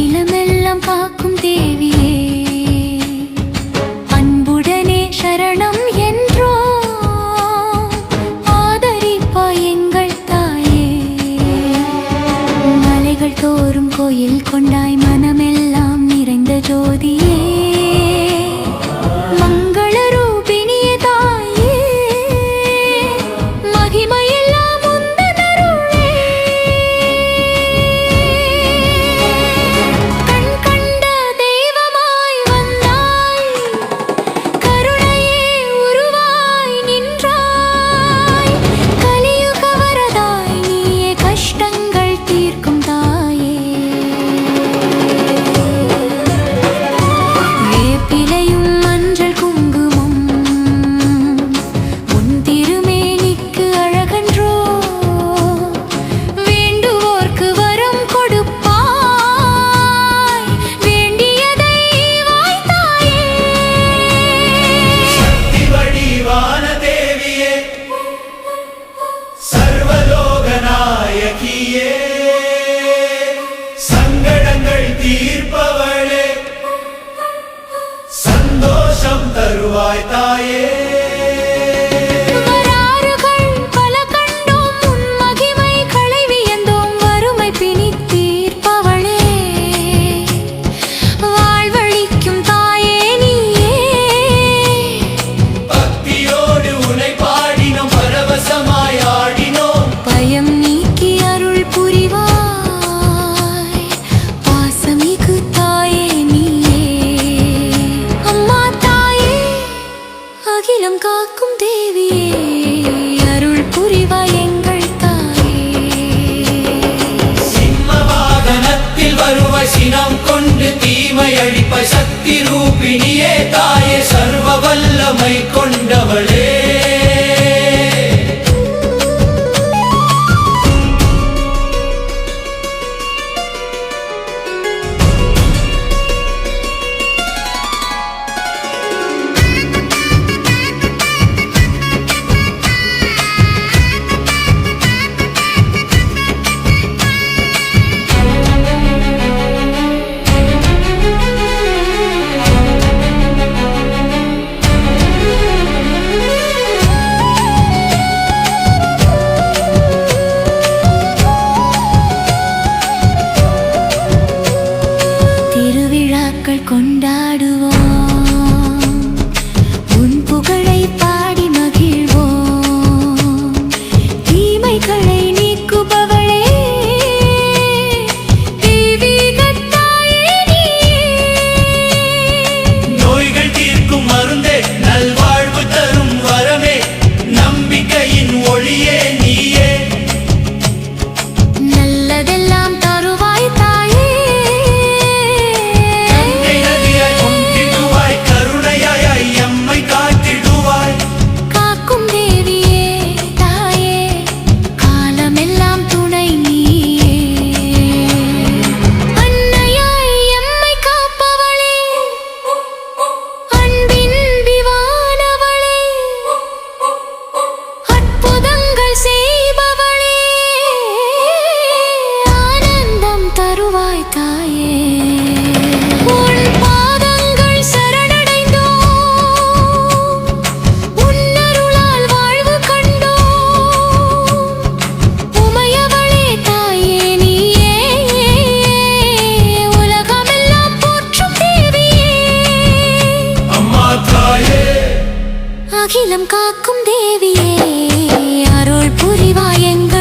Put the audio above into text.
அகிலமெல்லாம் காக்கும் தேவியே, அன்புடனே சரணம் என்றோ ஆதரிப்பாய் எங்கள் தாயே. மலைகள் தோறும் கோயில் கொண்டாய் மனமெல்லாம் நிறைந்த ஜோதியே, சங்கடங்கள் தீர்ப்பவளே, சந்தோஷம் தருவாய் தாயே. காக்கும் தேவியே, அருள் புரிவாய் எங்கள் தாயே. சிம்ம வாகனத்தில் வருவாய், சினம் கொண்டு தீமை அழிப்பாய், சக்தி ரூபிணியே தாயே, சர்வ வல்லமை கொண்டவளே. கொண்டாடுவோம், உன் புகழை பாடி மகிழ்வோம். தீமைகளை நீக்குபவளே, தெய்வீகத் தாயே நீயே. நோய்கள் தீர்க்கும் மருந்தே, நல்வாழ்வு தரும் வரமே, நம்பிக்கையின் ஒளியே நீயே. நல்லதெல்லாம் தருவாய் தாயே, உன் பாதங்கள் சரணடைந்தோம், உன் அருளால் வாழ்வு கண்டோம். உமையவளே தாயே நீயே, உலகமெல்லாம் போற்றும் தேவியே. அம்மா தாயே, அகிலம் காக்கும் தேவியே, அருள் புரிவாய் எங்கள்